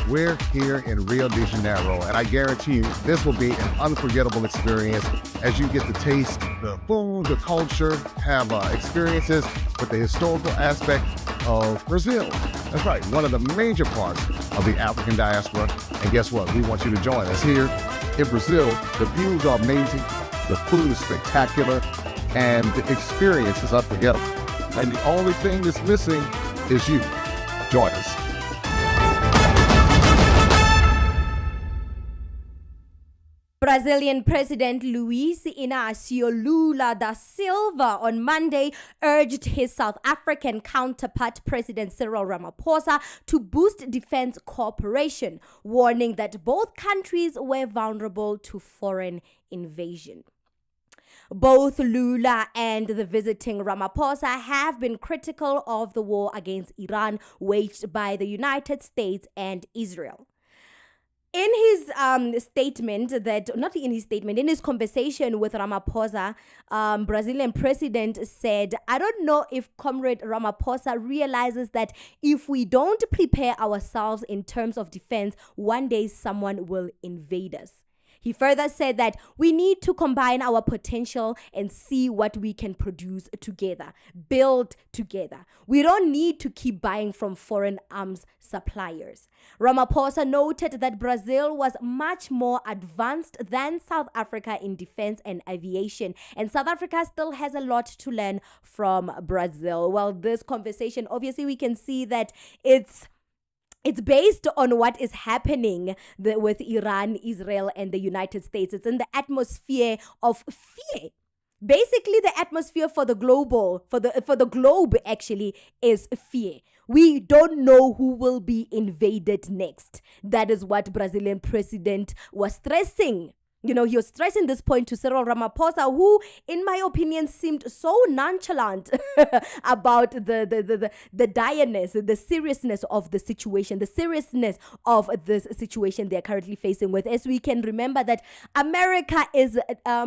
We're here in Rio de Janeiro, and I guarantee you this will be an unforgettable experience as you get to taste the food, the culture, have experiences with the historical aspect of Brazil. That's right, one of the major parts of the African diaspora. And guess what? We want you to join us here in Brazil. The views are amazing, the food is spectacular, and the experience is unforgettable. And the only thing that's missing is you. Join us. Brazilian President Luiz Inacio Lula da Silva on Monday urged his South African counterpart, President Cyril Ramaphosa, to boost defense cooperation, warning that both countries were vulnerable to foreign invasion. Both Lula and the visiting Ramaphosa have been critical of the war against Iran waged by the United States and Israel. In his in his conversation with Ramaphosa, Brazilian president said, "I don't know if Comrade Ramaphosa realizes that if we don't prepare ourselves in terms of defense, one day someone will invade us." He further said that we need to combine our potential and see what we can produce together, build together. We don't need to keep buying from foreign arms suppliers. Ramaphosa noted that Brazil was much more advanced than South Africa in defense and aviation, and South Africa still has a lot to learn from Brazil. Well, this conversation, obviously we can see that it's based on what is happening with Iran, Israel, and the United States. It's in the atmosphere of fear. Basically, the atmosphere for the globe actually is fear. We don't know who will be invaded next. That is what Brazilian president was stressing. You know, he was stressing this point to Cyril Ramaphosa, who, in my opinion, seemed so nonchalant about the direness, the seriousness of the situation, the seriousness of this situation they're currently facing with. As we can remember that America is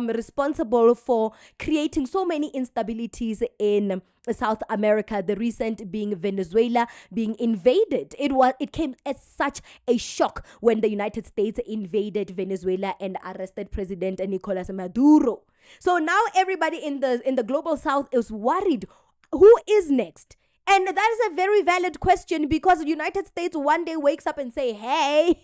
responsible for creating so many instabilities in South America, the recent being Venezuela being invaded. It came as such a shock when the United States invaded Venezuela and arrested President Nicolas Maduro. So now everybody in the global south is worried. Who is next? And that is a very valid question, because the United States one day wakes up and say, hey,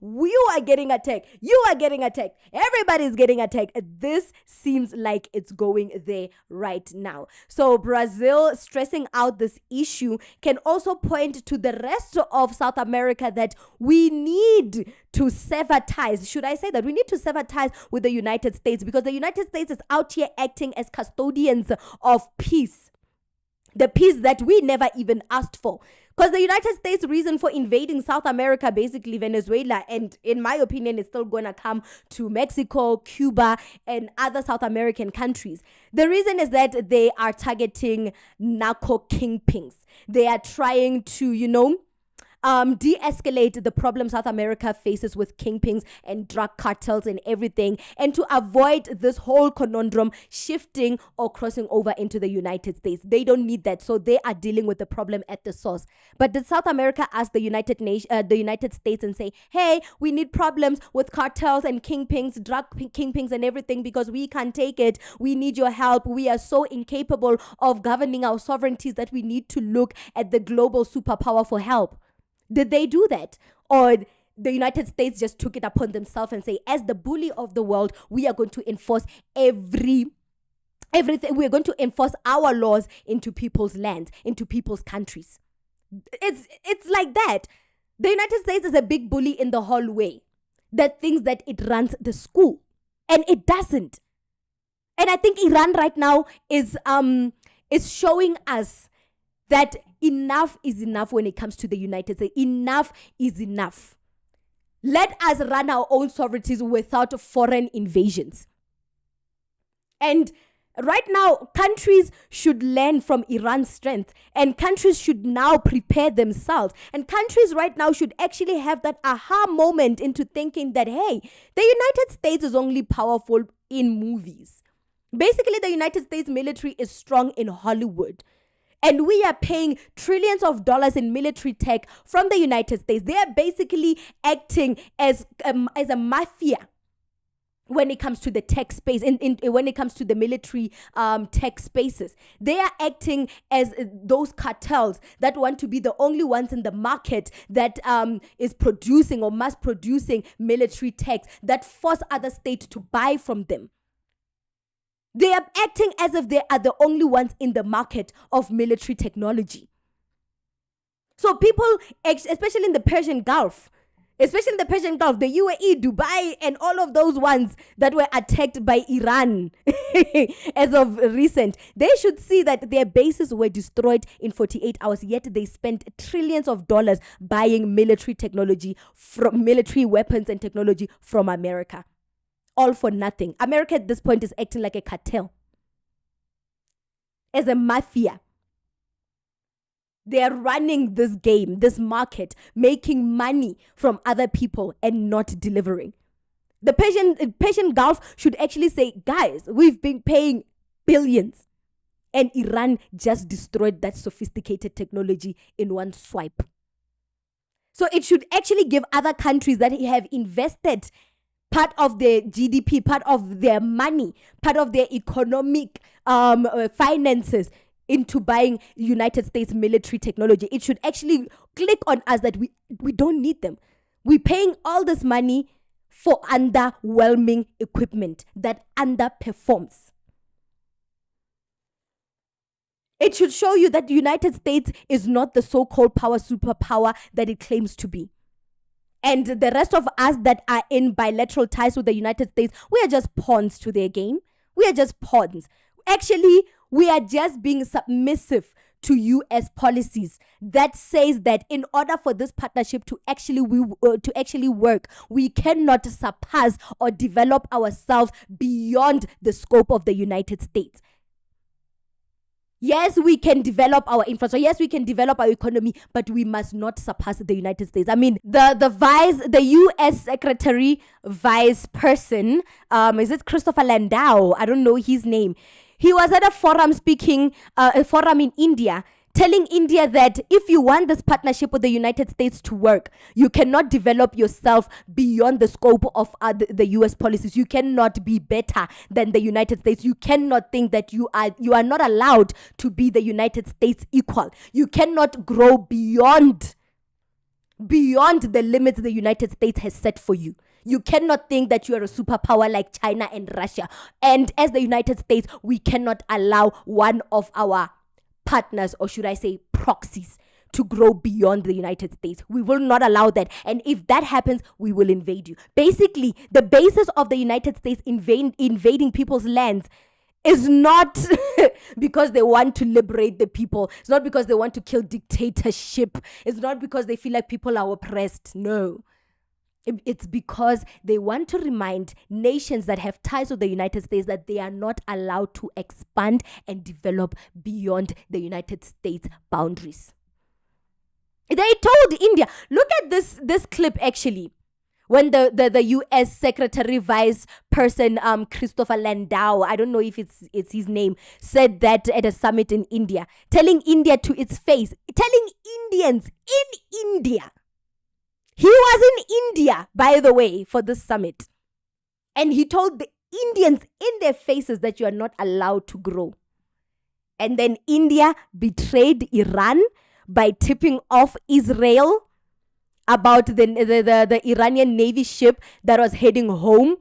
you are getting attacked. You are getting attacked. Everybody's getting attacked. This seems like it's going there right now. So Brazil stressing out this issue can also point to the rest of South America that we need to sever ties. Should I say that? We need to sever ties with the United States, because the United States is out here acting as custodians of peace. The peace that we never even asked for. Because the United States' reason for invading South America, basically Venezuela, and in my opinion, it's still going to come to Mexico, Cuba, and other South American countries. The reason is that they are targeting narco kingpins. They are trying to, de-escalate the problem South America faces with kingpins and drug cartels and everything, and to avoid this whole conundrum shifting or crossing over into the United States. They don't need that, so they are dealing with the problem at the source. But did South America ask the United States and say, hey, we need problems with cartels and kingpins, drug kingpins and everything, because we can't take it. We need your help. We are so incapable of governing our sovereignties that we need to look at the global superpower for help. Did they do that? Or the United States just took it upon themselves and say, as the bully of the world, we are going to enforce everything. We're going to enforce our laws into people's lands, into people's countries. It's like that. The United States is a big bully in the hallway that thinks that it runs the school, and it doesn't. And I think Iran right now is showing us that enough is enough when it comes to the United States. Enough is enough. Let us run our own sovereignties without foreign invasions. And right now, countries should learn from Iran's strength, and countries should now prepare themselves. And countries right now should actually have that aha moment into thinking that, hey, the United States is only powerful in movies. Basically, the United States military is strong in Hollywood. And we are paying trillions of dollars in military tech from the United States. They are basically acting as a mafia when it comes to the tech space, when it comes to the military tech spaces. They are acting as those cartels that want to be the only ones in the market that is producing or mass producing military tech that force other states to buy from them. They are acting as if they are the only ones in the market of military technology. So people, especially in the Persian Gulf, the UAE, Dubai, and all of those ones that were attacked by Iran as of recent, they should see that their bases were destroyed in 48 hours, yet they spent trillions of dollars buying military technology, from military weapons and technology from America. All for nothing. America at this point is acting like a cartel, as a mafia. They are running this game, this market, making money from other people and not delivering. The Persian Gulf should actually say, guys, we've been paying billions, and Iran just destroyed that sophisticated technology in one swipe. So it should actually give other countries that have invested part of their GDP, part of their money, part of their economic finances into buying United States military technology. It should actually click on us that we don't need them. We're paying all this money for underwhelming equipment that underperforms. It should show you that the United States is not the so-called superpower that it claims to be. And the rest of us that are in bilateral ties with the United States, we are just pawns to their game. We are just pawns. Actually, we are just being submissive to US policies that says that in order for this partnership to actually work, we cannot surpass or develop ourselves beyond the scope of the United States. Yes, we can develop our infrastructure. Yes, we can develop our economy, but we must not surpass the United States. I mean, the U.S. Secretary Vice Person, is it Christopher Landau? I don't know his name. He was at a forum a forum in India, telling India that if you want this partnership with the United States to work, you cannot develop yourself beyond the scope of the US policies. You cannot be better than the United States. You cannot think that you are not allowed to be the United States equal. You cannot grow beyond the limits the United States has set for you. You cannot think that you are a superpower like China and Russia. And as the United States, we cannot allow one of our partners, or should I say proxies, to grow beyond the United States. We will not allow that. And if that happens, we will invade you. Basically, the basis of the United States invading people's lands is not because they want to liberate the people. It's not because they want to kill dictatorship. It's not because they feel like people are oppressed. No. It's because they want to remind nations that have ties with the United States that they are not allowed to expand and develop beyond the United States boundaries. They told India, look at this clip actually, when the U.S. Secretary Vice Person Christopher Landau, I don't know if it's his name, said that at a summit in India, telling India to its face, telling Indians in India. He was in India, by the way, for this summit. And he told the Indians in their faces that you are not allowed to grow. And then India betrayed Iran by tipping off Israel about the Iranian Navy ship that was heading home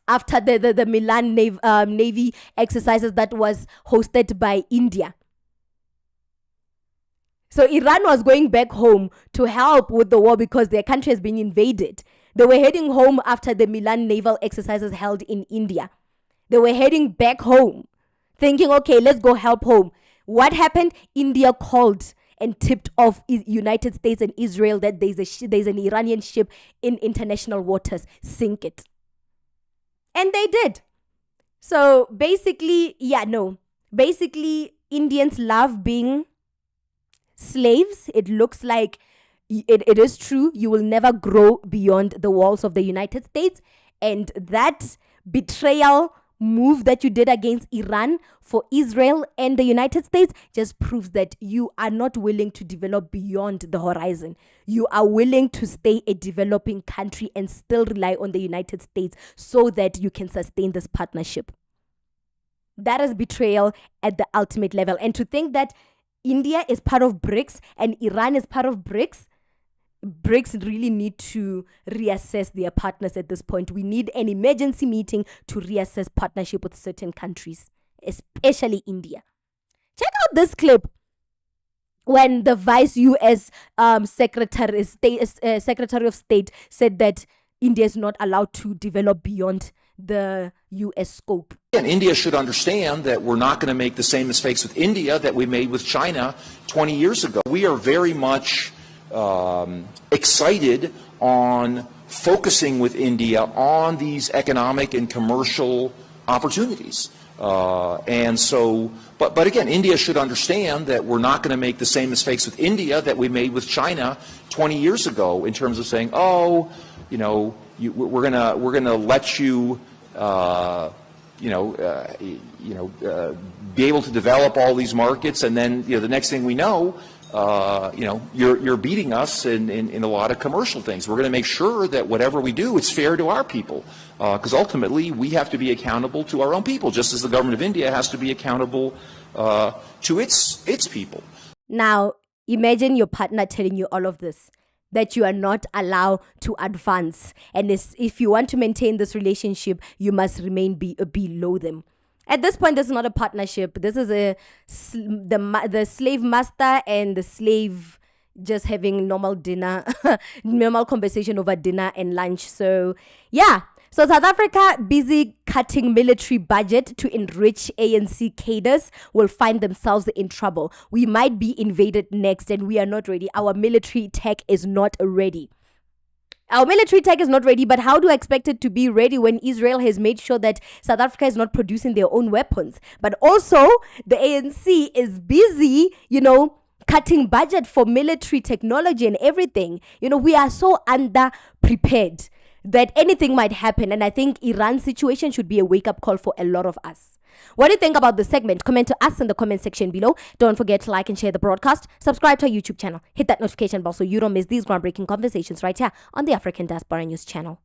after the Milan Navy exercises that was hosted by India. So Iran was going back home to help with the war because their country has been invaded. They were heading home after the Milan naval exercises held in India. They were heading back home, thinking, okay, let's go help home. What happened? India called and tipped off United States and Israel that there's an Iranian ship in international waters. Sink it. And they did. So basically, Basically, Indians love being slaves. It looks like it is true. You will never grow beyond the walls of the United States. And that betrayal move that you did against Iran for Israel and the United States just proves that you are not willing to develop beyond the horizon. You are willing to stay a developing country and still rely on the United States so that you can sustain this partnership. That is betrayal at the ultimate level. And to think that India is part of BRICS and Iran is part of BRICS really need to reassess their partners at this point. We need an emergency meeting to reassess partnership with certain countries, especially India. Check out this clip when the Vice U.S. Secretary of State said that India is not allowed to develop beyond the U.S. scope. And India should understand that we're not going to make the same mistakes with India that we made with China 20 years ago. We are very much excited on focusing with India on these economic and commercial opportunities. And so, but again, India should understand that we're not going to make the same mistakes with India that we made with China 20 years ago in terms of saying, oh, you know, we're gonna let you, be able to develop all these markets, and then the next thing we know, you're beating us in a lot of commercial things. We're going to make sure that whatever we do, it's fair to our people, because ultimately we have to be accountable to our own people, just as the government of India has to be accountable to its people. Now, imagine your partner telling you all of this, that you are not allowed to advance, and if you want to maintain this relationship, you must remain below them. At this point, this is not a partnership. This is the slave master and the slave just having normal dinner, normal conversation over dinner and lunch. So, yeah. So South Africa, busy cutting military budget to enrich ANC cadres, will find themselves in trouble. We might be invaded next and we are not ready. Our military tech is not ready. Our military tech is not ready, but how do I expect it to be ready when Israel has made sure that South Africa is not producing their own weapons? But also, the ANC is busy, cutting budget for military technology and everything. We are so under-prepared that anything might happen. And I think Iran's situation should be a wake-up call for a lot of us. What do you think about this segment? Comment to us in the comment section below. Don't forget to like and share the broadcast. Subscribe to our YouTube channel. Hit that notification bell so you don't miss these groundbreaking conversations right here on the African Diaspora News channel.